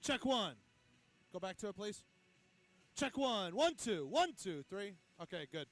Check one. Go back to it, please. Check one. 1, 2. 1, 2, 3. Okay, good.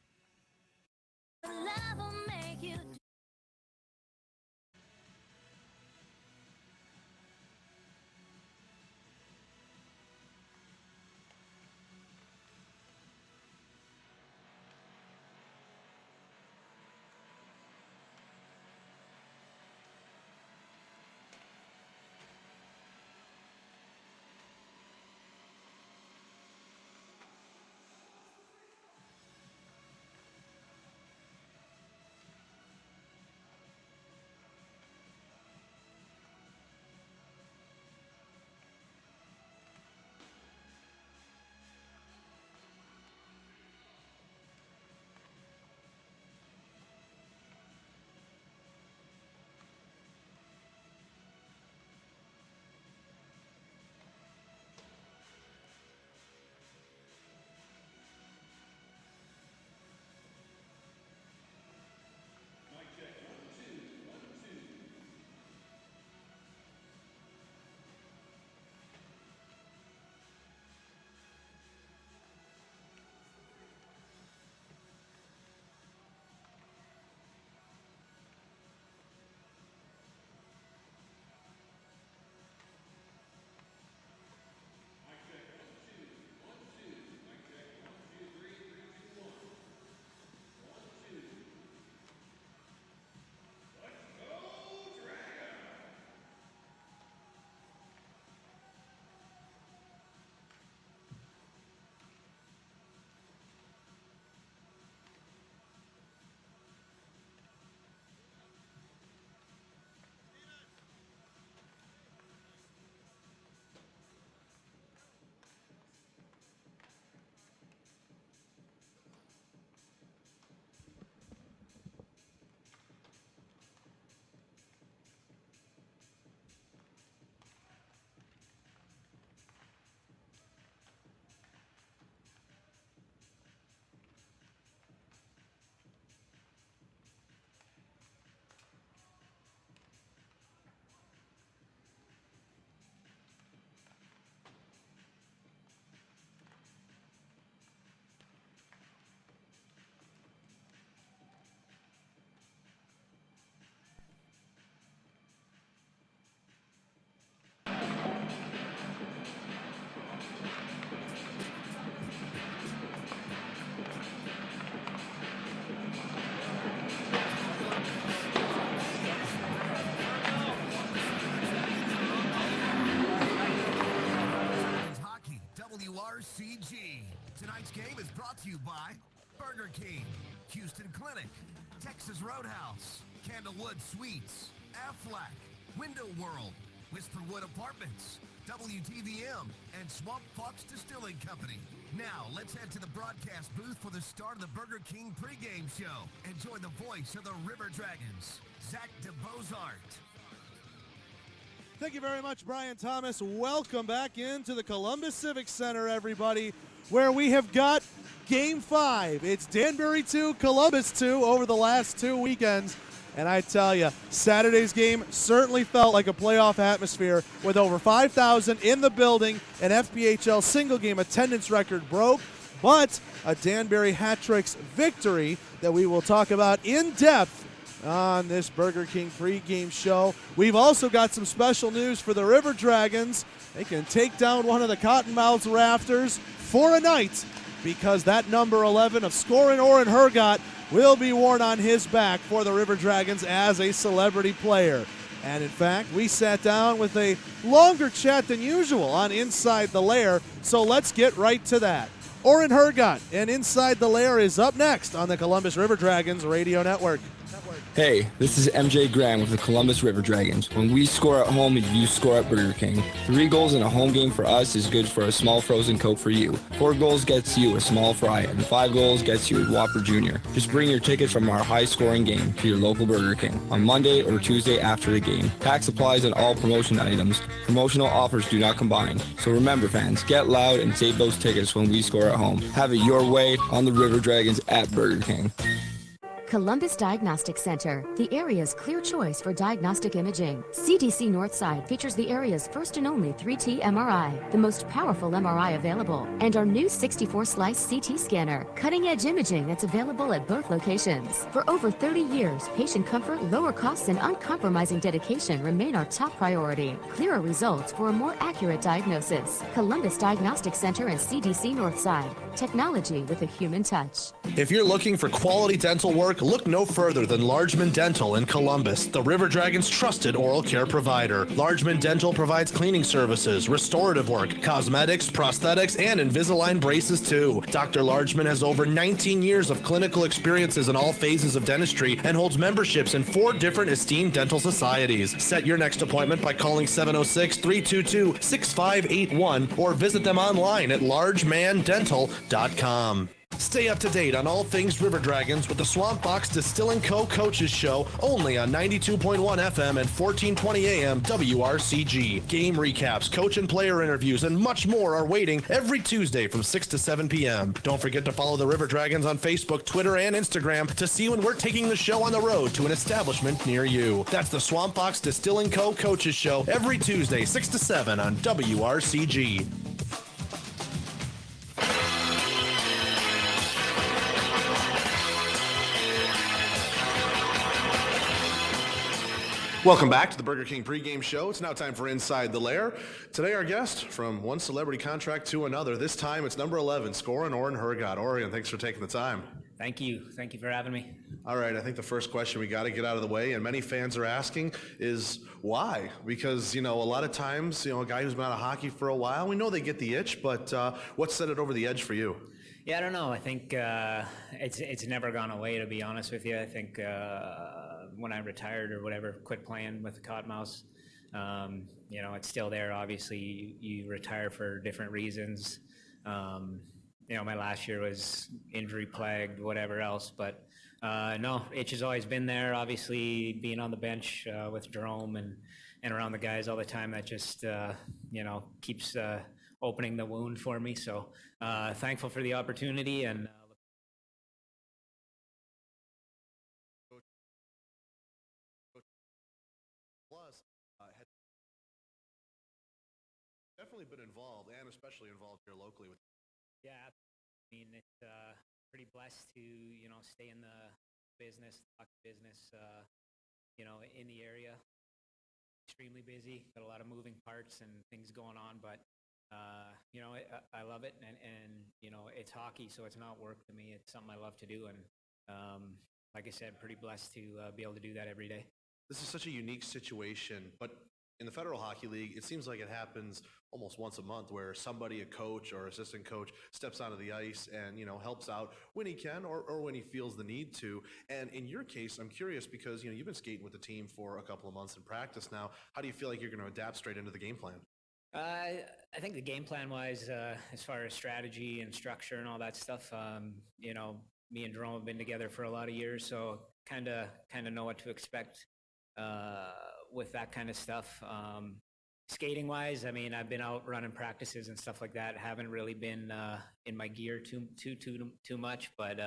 Hockey, WRCG. Tonight's game is brought to you by Burger King, Houston Clinic, Texas Roadhouse, Candlewood Suites, Aflac, Window World, Whisperwood Apartments, WTVM, and Swamp Fox Distilling Company. Now, let's head to the broadcast booth for the start of the Burger King pregame show. And join the voice of the River Dragons, Zach DeBozart. Thank you very much, Brian Thomas. Welcome back into the Columbus Civic Center, everybody, where we have got Game 5. It's Danbury 2, Columbus 2 over the last 2 weekends. And I tell you, Saturday's game certainly felt like a playoff atmosphere with over 5,000 in the building. An FPHL single game attendance record broke, but a Danbury Hat-Tricks victory that we will talk about in depth on this Burger King pregame show. We've also got some special news for the River Dragons. They can take down one of the Cottonmouth's rafters for a night because that number 11 of scoring Oren Hergott will be worn on his back for the River Dragons as a celebrity player. And in fact, we sat down with a longer chat than usual on Inside the Lair, so let's get right to that. Oren Hergott and Inside the Lair is up next on the Columbus River Dragons Radio Network. Hey, this is MJ Graham with the Columbus River Dragons. When we score at home, you score at Burger King. 3 goals in a home game for us is good for a small frozen Coke for you. 4 goals gets you a small fry, and 5 goals gets you a Whopper Jr. Just bring your ticket from our high-scoring game to your local Burger King on Monday or Tuesday after the game. Tax applies on all promotion items. Promotional offers do not combine. So remember, fans, get loud and save those tickets when we score at home. Have it your way on the River Dragons at Burger King. Columbus Diagnostic Center, the area's clear choice for diagnostic imaging. CDC Northside features the area's first and only 3T MRI, the most powerful MRI available, and our new 64-slice CT scanner, cutting-edge imaging that's available at both locations. For over 30 years, patient comfort, lower costs, and uncompromising dedication remain our top priority. Clearer results for a more accurate diagnosis. Columbus Diagnostic Center and CDC Northside. Technology with a human touch. If you're looking for quality dental work, look no further than Largeman Dental in Columbus, the River Dragons' trusted oral care provider. Largeman Dental provides cleaning services, restorative work, cosmetics, prosthetics, and Invisalign braces too. Dr. Largeman has over 19 years of clinical experiences in all phases of dentistry and holds memberships in 4 different esteemed dental societies. Set your next appointment by calling 706-322-6581 or visit them online at largemandental.com. Stay up to date on all things River Dragons with the Swamp Box Distilling Co. Coaches Show, only on 92.1 FM and 1420 AM WRCG. Game recaps, coach and player interviews, and much more are waiting every Tuesday from 6 to 7 p.m. Don't forget to follow the River Dragons on Facebook, Twitter, and Instagram to see when we're taking the show on the road to an establishment near you. That's the Swamp Box Distilling Co. Coaches Show every Tuesday, 6 to 7 on WRCG. Welcome back to the Burger King pregame show. It's now time for Inside the Lair. Today our guest, from one celebrity contract to another. This time it's number 11, scoring Oren Hergott. Oren, thanks for taking the time. Thank you. Thank you for having me. All right, I think the first question we got to get out of the way, and many fans are asking, is why? Because, a lot of times, a guy who's been out of hockey for a while, we know they get the itch, but what set it over the edge for you? Yeah, I don't know. I think it's never gone away, to be honest with you. I think when I retired or whatever, quit playing with the Cottonmouths, it's still there. Obviously, you retire for different reasons. My last year was injury plagued, whatever else. But no, itch has always been there. Obviously, being on the bench with Jerome and around the guys all the time, that just, keeps opening the wound for me. So thankful for the opportunity and had definitely been involved, and especially involved here locally with. Yeah, I mean, it's pretty blessed to, stay in the business, in the area. Extremely busy, got a lot of moving parts and things going on, but I love it, and it's hockey, so it's not work to me. It's something I love to do, and like I said, pretty blessed to be able to do that every day. This is such a unique situation, but in the Federal Hockey League, it seems like it happens almost once a month where somebody, a coach or assistant coach, steps onto the ice and, helps out when he can or when he feels the need to. And in your case, I'm curious because, you've been skating with the team for a couple of months in practice now. How do you feel like you're going to adapt straight into the game plan? I think the game plan wise, as far as strategy and structure and all that stuff, me and Jerome have been together for a lot of years, so kind of know what to expect with that kind of stuff. Skating wise, I mean, I've been out running practices and stuff like that. Haven't really been in my gear too much, but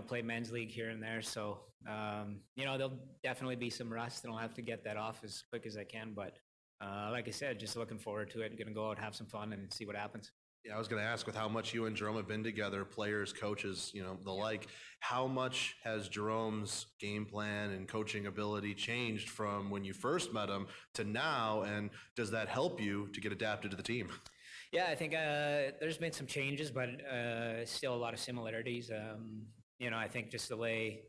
play men's league here and there. So there'll definitely be some rust, and I'll have to get that off as quick as I can. But like I said, just looking forward to it. Going to go out, have some fun, and see what happens. Yeah, I was going to ask, with how much you and Jerome have been together, players, coaches, the like, how much has Jerome's game plan and coaching ability changed from when you first met him to now, and does that help you to get adapted to the team? Yeah, I think there's been some changes, but still a lot of similarities. I think just the way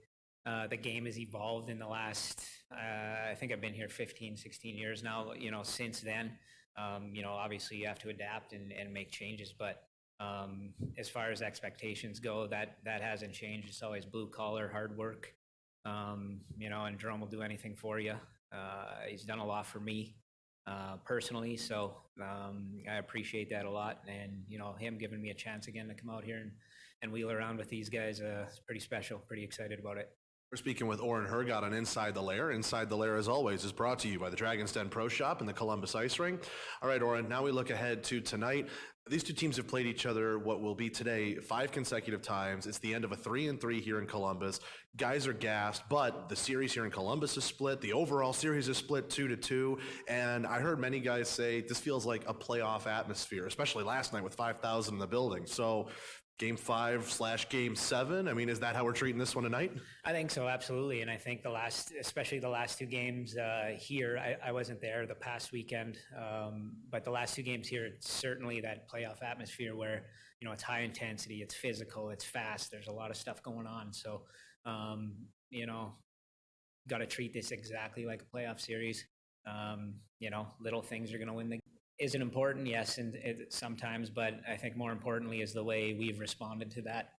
the game has evolved in the last, I think I've been here 15, 16 years now, since then. Obviously you have to adapt and make changes, but as far as expectations go, that hasn't changed. It's always blue collar, hard work, and Jerome will do anything for you. He's done a lot for me personally, so I appreciate that a lot. And him giving me a chance again to come out here and wheel around with these guys is pretty special. Pretty excited about it. We're speaking with Oren Hergott on Inside the Lair. Inside the Lair, as always, is brought to you by the Dragon's Den Pro Shop and the Columbus Ice Ring. All right, Oren, now we look ahead to tonight. These two teams have played each other what will be today 5 consecutive times. It's the end of a 3-3 here in Columbus. Guys are gassed, but the series here in Columbus is split. The overall series is split 2-2. And I heard many guys say this feels like a playoff atmosphere, especially last night with 5,000 in the building. So Game 5/Game 7. I mean, is that how we're treating this one tonight? I think so, absolutely. And I think especially the last 2 games here, I wasn't there the past weekend, but the last 2 games here, it's certainly that playoff atmosphere where, you know, it's high intensity, it's physical, it's fast. There's a lot of stuff going on. So, you know, got to treat this exactly like a playoff series. You know, little things are going to win the game. Is it important? Yes, and sometimes, but I think more importantly is the way we've responded to that.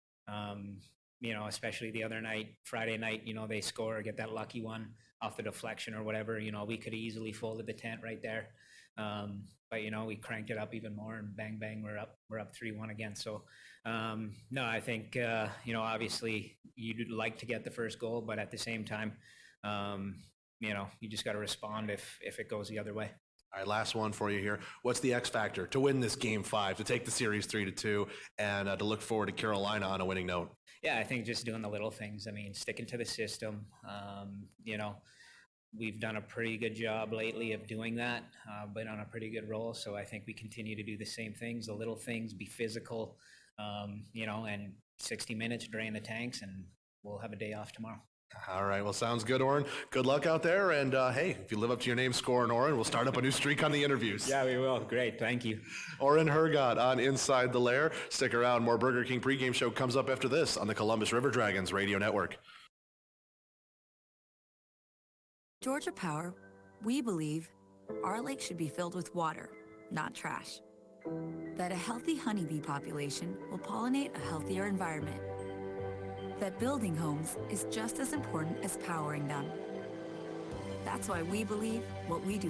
You know, especially the other night, Friday night, you know, they score, get that lucky one off the deflection or whatever. You know, we could easily folded the tent right there. But, you know, we cranked it up even more and bang, bang, we're up 3-1 again. So, no, I think, you know, obviously you'd like to get the first goal, but at the same time, you know, you just got to respond if it goes the other way. All right, last one for you here. What's the X factor to win this Game 5, to take the series 3-2, and to look forward to Carolina on a winning note? Yeah, I think just doing the little things. I mean, sticking to the system. You know, we've done a pretty good job lately of doing that, been on a pretty good roll. So I think we continue to do the same things, the little things, be physical, you know, and 60 minutes, drain the tanks, and we'll have a day off tomorrow. All right, well, sounds good, Oren. Good luck out there, and hey, if you live up to your name, scoring, Oren, we'll start up a new streak on the interviews. Yeah, we will. Great, thank you. Oren Hergott on Inside the Lair. Stick around, more Burger King pregame show comes up after this on the Columbus River Dragons Radio Network. Georgia Power, we believe our lake should be filled with water, not trash. That a healthy honeybee population will pollinate a healthier environment. That building homes is just as important as powering them. That's why we believe what we do